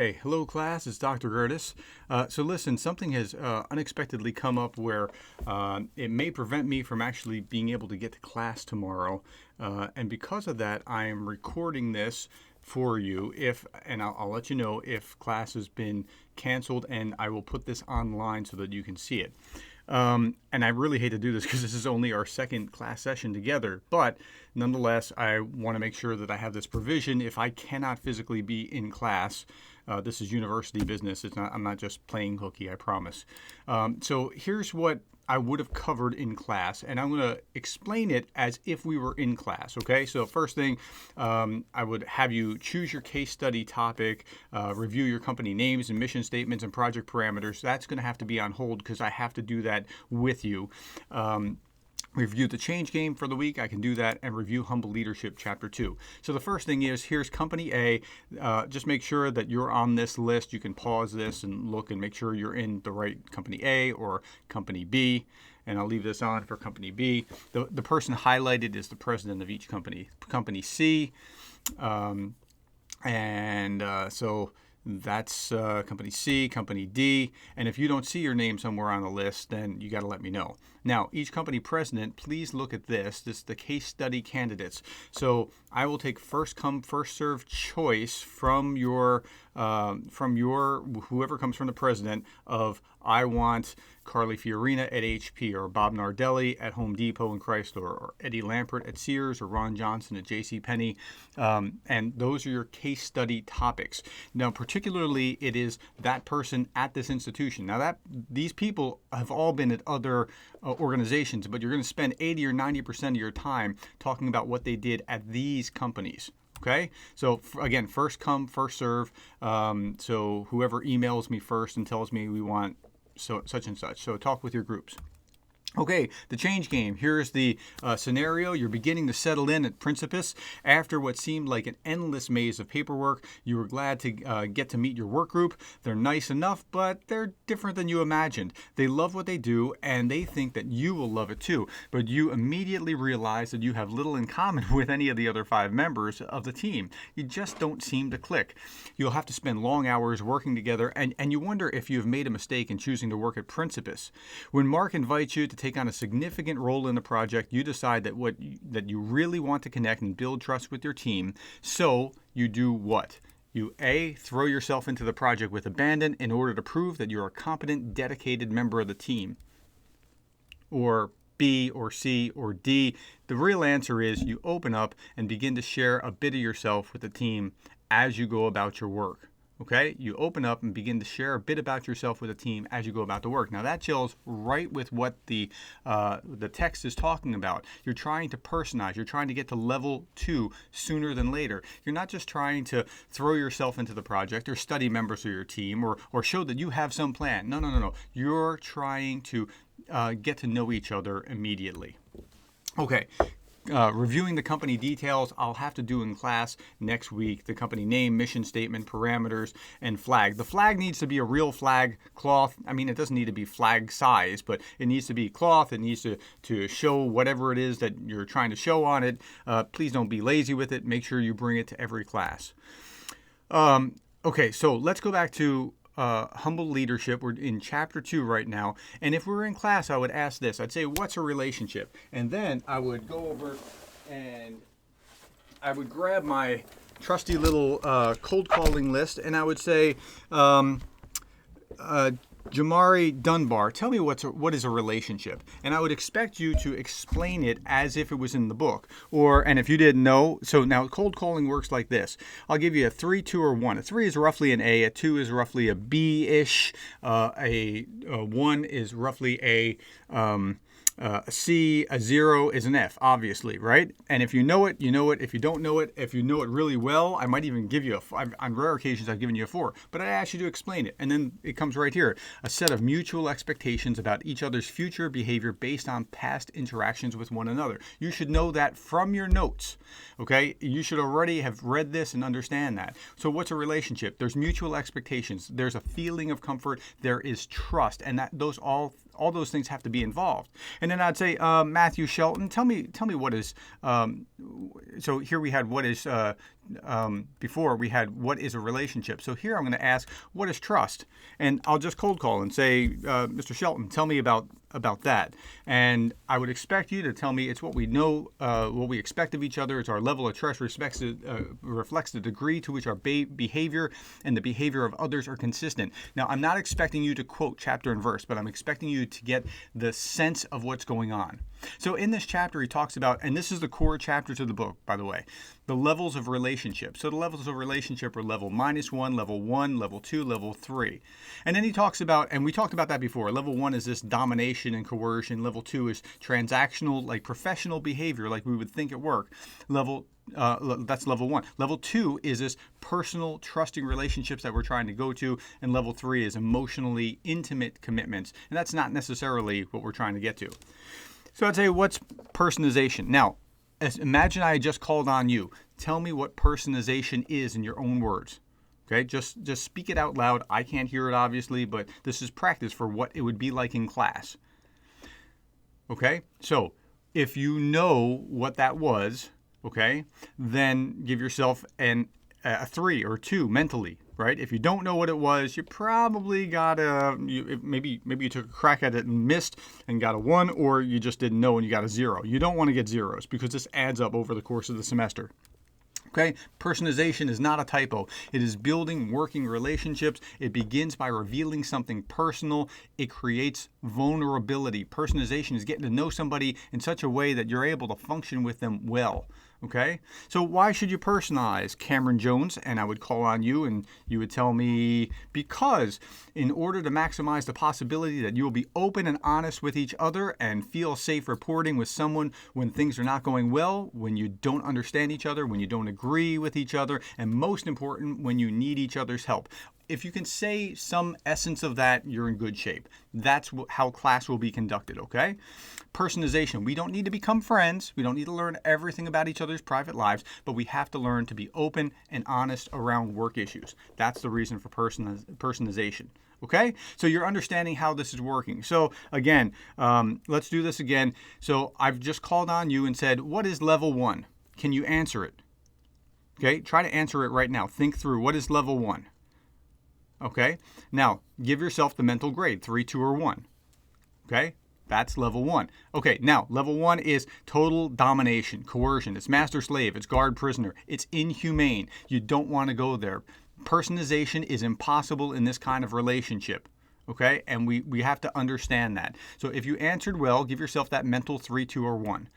Hey, hello class, it's Dr. Gertis. So listen, something has unexpectedly come up where it may prevent me from actually being able to get to class tomorrow. And because of that, I am recording this for you and I'll let you know if class has been canceled, and I will put this online so that you can see it. And I really hate to do this because this is only our second class session together, but nonetheless, I want to make sure that I have this provision if I cannot physically be in class. This is university business. I'm not just playing hooky, I promise. So here's what I would have covered in class, and I'm going to explain it as if we were in class, okay? So first thing, I would have you choose your case study topic, review your company names and mission statements and project parameters. That's going to have to be on hold because I have to do that with you. Review the change game for the week. I can do that, and review humble leadership chapter 2. So the first thing is, here's company A. Just make sure that you're on this list. You can pause this and look and make sure you're in the right company A or company B. And I'll leave this on for company B. The person highlighted is the president of each company. Company C. So that's company C, company D, and if you don't see your name somewhere on the list, then you got to let me know. Now, each company president, please look at this. This is the case study candidates. So I will take first come, first serve choice from your whoever comes from the president of I want Carly Fiorina at HP, or Bob Nardelli at Home Depot and Chrysler, or Eddie Lampert at Sears, or Ron Johnson at JCPenney. And those are your case study topics. Now, particularly, it is that person at this institution. Now, these people have all been at other organizations, but you're going to spend 80 or 90% of your time talking about what they did at these companies. Okay, so again, first come, first serve. So whoever emails me first and tells me we want such and such. So talk with your groups. Okay, the change game. Here's the scenario. You're beginning to settle in at Principus. After what seemed like an endless maze of paperwork, you were glad to get to meet your work group. They're nice enough, but they're different than you imagined. They love what they do, and they think that you will love it too. But you immediately realize that you have little in common with any of the other 5 members of the team. You just don't seem to click. You'll have to spend long hours working together, and you wonder if you've made a mistake in choosing to work at Principus. When Mark invites you to take on a significant role in the project, you decide that you really want to connect and build trust with your team. So you do what? You A, throw yourself into the project with abandon in order to prove that you're a competent, dedicated member of the team. Or B, or C, or D. The real answer is you open up and begin to share a bit of yourself with the team as you go about your work. Okay, you open up and begin to share a bit about yourself with a team as you go about the work. Now that gels right with what the text is talking about. You're trying to personalize. You're trying to get to level 2 sooner than later. You're not just trying to throw yourself into the project or study members of your team or show that you have some plan. No. You're trying to get to know each other immediately. Okay. Reviewing the company details, I'll have to do in class next week. The company name, mission statement, parameters, and flag. The flag needs to be a real flag cloth. I mean, it doesn't need to be flag size, but it needs to be cloth. It needs to show whatever it is that you're trying to show on it. Please don't be lazy with it. Make sure you bring it to every class. Okay, so let's go back to humble leadership. We're in chapter 2 right now, and if we were in class, I would ask this. I'd say, what's a relationship? And then I would go over and I would grab my trusty little cold calling list, and I would say, Jamari Dunbar, tell me what is a relationship? And I would expect you to explain it as if it was in the book. And if you didn't know, so now cold calling works like this. I'll give you a 3, 2, or 1. A 3 is roughly an A, a 2 is roughly a B-ish, a 1 is roughly a C, a 0 is an F, obviously, right? And if you know it, you know it. If you don't know it, if you know it really well, I might even give you on rare occasions, I've given you a 4. But I ask you to explain it. And then it comes right here. A set of mutual expectations about each other's future behavior based on past interactions with one another. You should know that from your notes, okay? You should already have read this and understand that. So what's a relationship? There's mutual expectations. There's a feeling of comfort. There is trust. And all those things have to be involved. And then I'd say, Matthew Shelton, tell me what is, so here we had what is before we had what is a relationship. So here I'm going to ask, what is trust? And I'll just cold call and say, Mr. Shelton, tell me about that. And I would expect you to tell me it's what we know, what we expect of each other. It's our level of trust reflects the degree to which our behavior and the behavior of others are consistent. Now, I'm not expecting you to quote chapter and verse, but I'm expecting you to get the sense of what's going on. So in this chapter, he talks about, and this is the core chapter to the book, by the way, the levels of relationship. So the levels of relationship are level -1, level 1, level 2, level 3. And then he talks about, and we talked about that before, level 1 is this domination and coercion. Level 2 is transactional, like professional behavior, like we would think at work. That's level 1. Level 2 is this personal, trusting relationships that we're trying to go to. And level 3 is emotionally intimate commitments. And that's not necessarily what we're trying to get to. So I'd say, what's personalization? Now, imagine I had just called on you. Tell me what personalization is in your own words. Okay, just speak it out loud. I can't hear it, obviously, but this is practice for what it would be like in class. Okay, so if you know what that was, okay, then give yourself a 3 or 2 mentally. Right? If you don't know what it was, you probably got maybe you took a crack at it and missed and got a 1, or you just didn't know and you got a 0. You don't want to get zeros because this adds up over the course of the semester. Okay, personalization is not a typo. It is building working relationships. It begins by revealing something personal. It creates vulnerability. Personalization is getting to know somebody in such a way that you're able to function with them well. Okay, so why should you personalize, Cameron Jones? And I would call on you and you would tell me, because in order to maximize the possibility that you will be open and honest with each other and feel safe reporting with someone when things are not going well, when you don't understand each other, when you don't agree with each other, and most important, when you need each other's help. If you can say some essence of that, you're in good shape. That's how class will be conducted, okay? Personalization. We don't need to become friends. We don't need to learn everything about each other's private lives, but we have to learn to be open and honest around work issues. That's the reason for personalization. Okay, so you're understanding how this is working. So again, let's do this again. So I've just called on you and said, what is level 1? Can you answer it? Okay, try to answer it right now. Think through, what is level 1? Okay, now give yourself the mental grade, 3, 2, or 1. Okay, that's level 1. Okay, now level 1 is total domination, coercion. It's master-slave, it's guard-prisoner, it's inhumane. You don't want to go there. Personalization is impossible in this kind of relationship. Okay, and we have to understand that. So if you answered well, give yourself that mental 3, 2, or 1.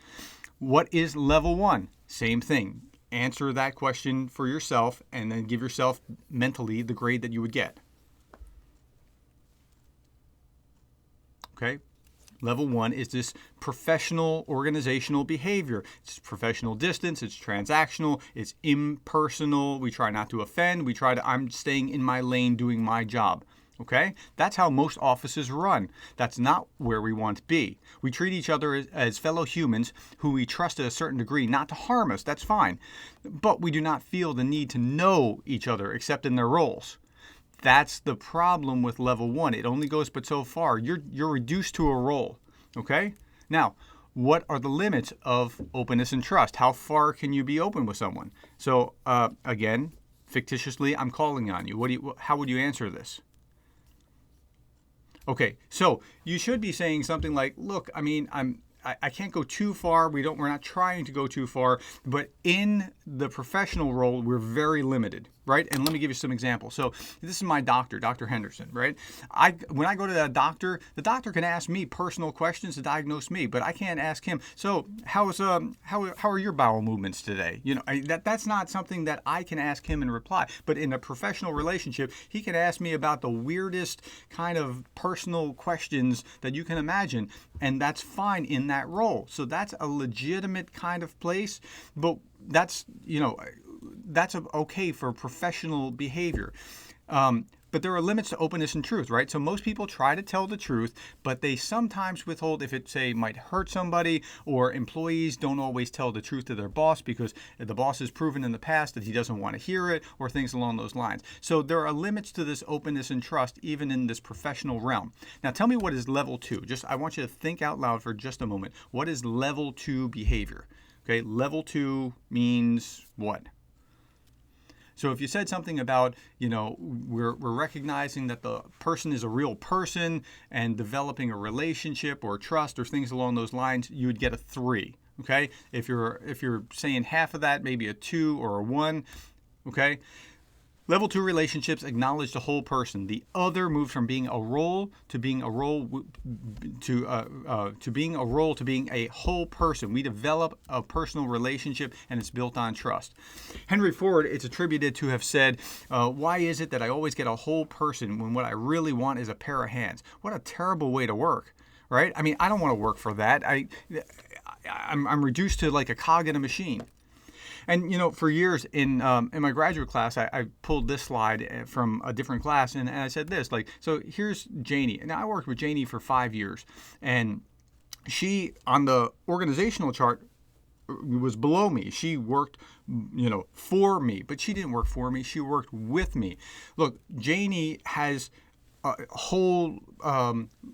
What is level 1? Same thing. Answer that question for yourself and then give yourself mentally the grade that you would get. Okay. Level 1 is this professional organizational behavior. It's professional distance, it's transactional, it's impersonal. We try not to offend. I'm staying in my lane doing my job. Okay? That's how most offices run. That's not where we want to be. We treat each other as fellow humans who we trust to a certain degree, not to harm us. That's fine. But we do not feel the need to know each other except in their roles. That's the problem with level 1. It only goes but so far. You're reduced to a role. Okay? Now, what are the limits of openness and trust? How far can you be open with someone? So, again, fictitiously, I'm calling on you. How would you answer this? Okay, so you should be saying something like, look, I mean, I can't go too far. We're not trying to go too far, but in the professional role, we're very limited, right? And let me give you some examples. So this is my doctor, Dr. Henderson, right? When I go to the doctor can ask me personal questions to diagnose me, but I can't ask him, so how are your bowel movements today? You know, that's not something that I can ask him and reply. But in a professional relationship, he can ask me about the weirdest kind of personal questions that you can imagine, and that's fine in that role. So that's a legitimate kind of place, but that's okay for professional behavior. But there are limits to openness and truth, right? So most people try to tell the truth, but they sometimes withhold if it, say, might hurt somebody, or employees don't always tell the truth to their boss because the boss has proven in the past that he doesn't want to hear it, or things along those lines. So there are limits to this openness and trust, even in this professional realm. Now tell me, what is level 2? I want you to think out loud for just a moment. What is level 2 behavior? Okay, level 2 means what? So if you said something about, we're recognizing that the person is a real person and developing a relationship or trust or things along those lines, you would get a 3. Okay. If you're saying half of that, maybe a 2 or a 1. Okay. Level 2 relationships acknowledge the whole person. The other moves from being a role to being a role to being a role to being a whole person. We develop a personal relationship, and it's built on trust. Henry Ford, it's attributed to have said, "Why is it that I always get a whole person when what I really want is a pair of hands?" What a terrible way to work, right? I mean, I don't want to work for that. I'm reduced to like a cog in a machine. And for years in my graduate class, I pulled this slide from a different class, and I said this, like, so here's Janie. And I worked with Janie for 5 years, and she, on the organizational chart, was below me. She worked, for me, but she didn't work for me. She worked with me. Look, Janie has a whole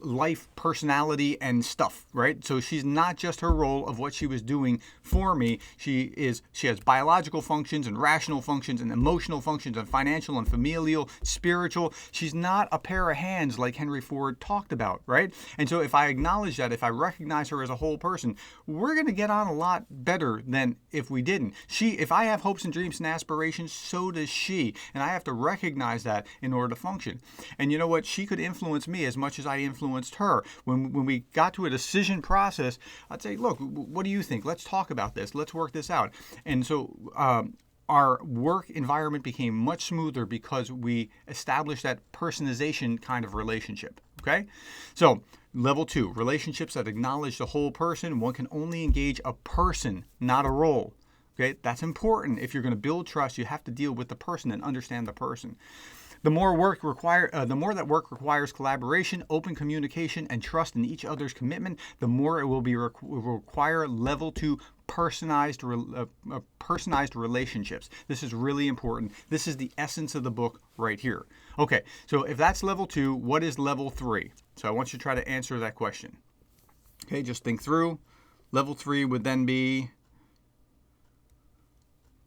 life, personality, and stuff, right? So she's not just her role of what she was doing for me. She has biological functions and rational functions and emotional functions and financial and familial, spiritual. She's not a pair of hands like Henry Ford talked about, right? And so if I acknowledge that, if I recognize her as a whole person, we're going to get on a lot better than if we didn't. If I have hopes and dreams and aspirations, so does she. And I have to recognize that in order to function. And you know what? She could influence me as much as I influenced her. When we got to a decision process, I'd say, look, what do you think? Let's talk about this. Let's work this out. And so our work environment became much smoother because we established that personization kind of relationship. Okay? So level 2, relationships that acknowledge the whole person. One can only engage a person, not a role. Okay? That's important. If you're going to build trust, you have to deal with the person and understand the person. The more that work requires collaboration, open communication, and trust in each other's commitment, the more it will require level 2 personalized relationships. This is really important. This is the essence of the book right here. Okay, so if that's level 2, what is level 3? So I want you to try to answer that question. Okay, just think through. Level 3 would then be,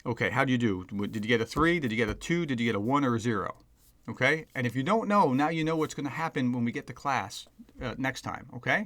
okay, how do you do? Did you get a 3? Did you get a 2? Did you get a 1 or a 0? Okay, and if you don't know, now you know what's going to happen when we get to class next time. Okay,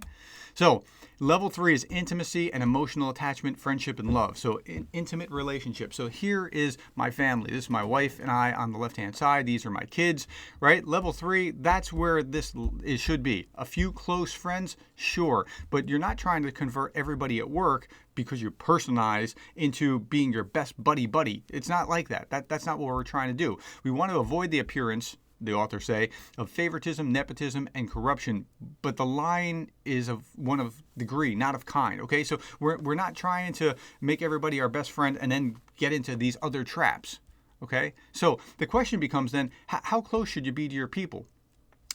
so level 3 is intimacy and emotional attachment, friendship, and love. So intimate relationship. So here is my family. This is my wife and I on the left-hand side. These are my kids, right? Level 3, that's where it should be. A few close friends, sure, but you're not trying to convert everybody at work because you personalize into being your best buddy. It's not like that. That's not what we're trying to do. We want to avoid the appearance, the authors say, of favoritism, nepotism, and corruption. But the line is of one of degree, not of kind. Okay, so we're not trying to make everybody our best friend and then get into these other traps. Okay, so the question becomes then, how close should you be to your people?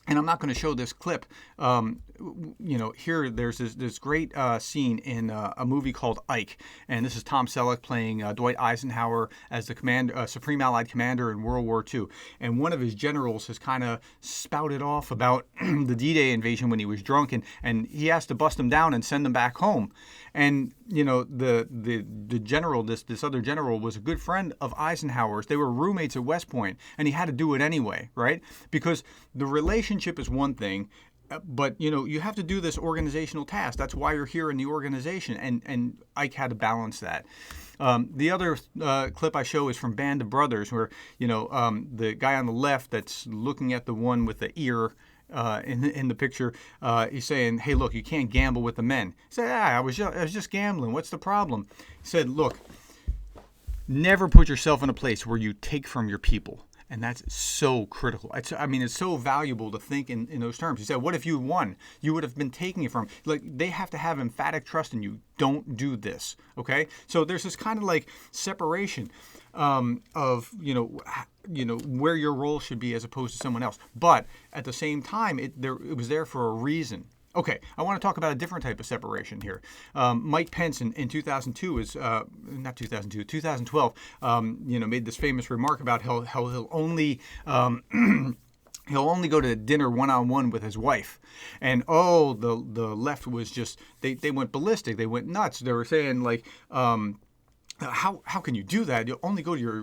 And I'm not going to show this clip. Here there's this great scene in a movie called Ike, and this is Tom Selleck playing Dwight Eisenhower as the Supreme Allied Commander in World War II. And one of his generals has kind of spouted off about the D-Day invasion when he was drunk, and he has to bust him down and send him back home. And the general, this other general, was a good friend of Eisenhower's. They were roommates at West Point, and he had to do it anyway, right? Because the relationship is one thing, but you have to do this organizational task. That's why you're here in the organization, and Ike had to balance that. The other clip I show is from Band of Brothers, where the guy on the left that's looking at the one with the ear in the picture, he's saying, "Hey, look, you can't gamble with the men." He said, "I was just gambling. What's the problem?" He said, "Look, never put yourself in a place where you take from your people." And that's so critical. It's so valuable to think in those terms. He said, what if you won? You would have been taking it from. They have to have emphatic trust in you. Don't do this. Okay? So there's this kind of like separation of, where your role should be as opposed to someone else. But at the same time, it was there for a reason. Okay, I want to talk about a different type of separation here. Mike Pence in 2012, made this famous remark about how he'll only he'll only go to dinner one-on-one with his wife. And the left was just they went ballistic. They went nuts. They were saying like how can you do that? You'll only go to your,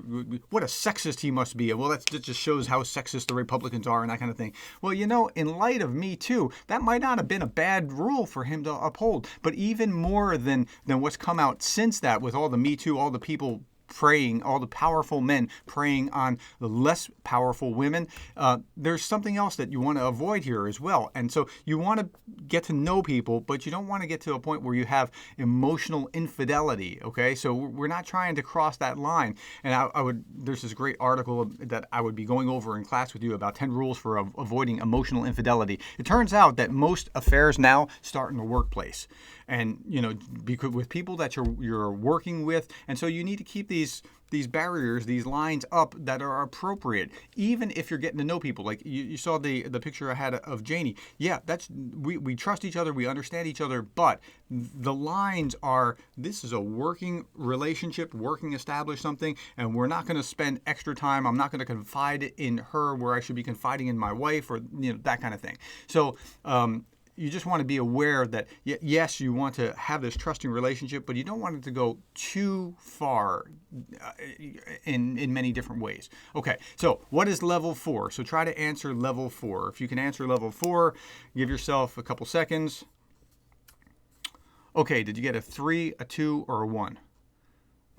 what a sexist he must be. Well, that just shows how sexist the Republicans are and that kind of thing. Well, in light of Me Too, that might not have been a bad rule for him to uphold. But even more than what's come out since that, with all the Me Too, all the people preying, all the powerful men preying on the less powerful women, there's something else that you want to avoid here as well. And so you want to get to know people, but you don't want to get to a point where you have emotional infidelity, okay? So we're not trying to cross that line. And there's this great article that I would be going over in class with you about 10 rules for avoiding emotional infidelity. It turns out that most affairs now start in the workplace. And, because with people that you're working with. And so you need to keep these barriers, these lines up that are appropriate, even if you're getting to know people. Like you saw the picture I had of Janie. Yeah, we trust each other, we understand each other, but the lines are, this is a working relationship, working established something, and we're not going to spend extra time. I'm not going to confide in her where I should be confiding in my wife, or that kind of thing. So you just want to be aware that, yes, you want to have this trusting relationship, but you don't want it to go too far in many different ways. Okay, so what is level 4? So try to answer level 4. If you can answer level 4, give yourself a couple seconds. Okay, did you get a 3, a 2, or a 1?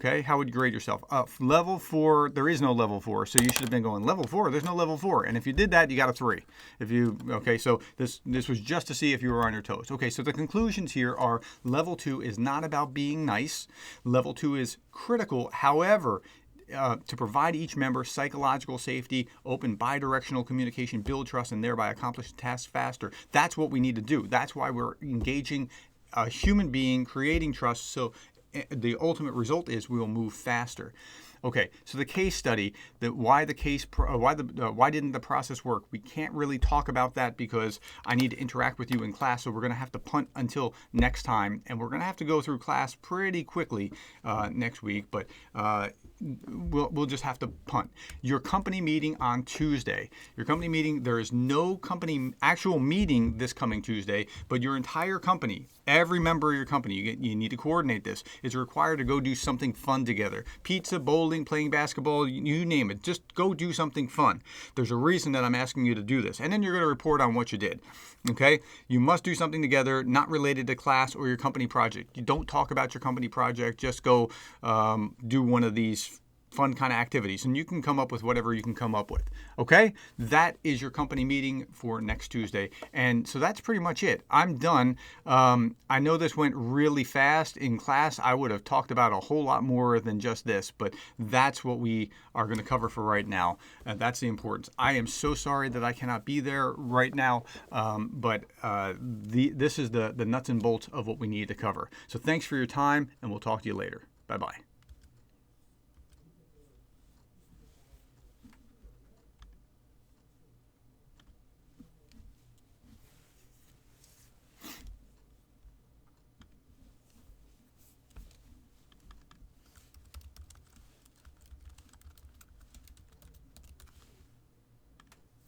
Okay, how would you grade yourself? Level 4, there is no level 4, so you should have been going level 4. There's no level 4, and if you did that, you got a 3. Okay, so this was just to see if you were on your toes. Okay, so the conclusions here are level 2 is not about being nice. Level 2 is critical. However, to provide each member psychological safety, open bidirectional communication, build trust, and thereby accomplish tasks faster. That's what we need to do. That's why we're engaging a human being, creating trust, so the ultimate result is we will move faster. Okay, so the case study, why didn't the process work? We can't really talk about that because I need to interact with you in class, so we're going to have to punt until next time, and we're going to have to go through class pretty quickly next week, but we'll just have to punt. Your company meeting on Tuesday. Your company meeting, there is no company actual meeting this coming Tuesday, but your entire company, every member of your company, you need to coordinate this, is required to go do something fun together. Pizza, bowling, playing basketball, you name it. Just go do something fun. There's a reason that I'm asking you to do this. And then you're going to report on what you did. Okay? You must do something together, not related to class or your company project. You don't talk about your company project. Just go do one of these fun kind of activities, and you can come up with whatever you can come up with. Okay? That is your company meeting for next Tuesday. And so that's pretty much it. I'm done. I know this went really fast. In class, I would have talked about a whole lot more than just this, but that's what we are going to cover for right now. That's the importance. I am so sorry that I cannot be there right now, but this is the nuts and bolts of what we need to cover. So thanks for your time, and we'll talk to you later. Bye-bye.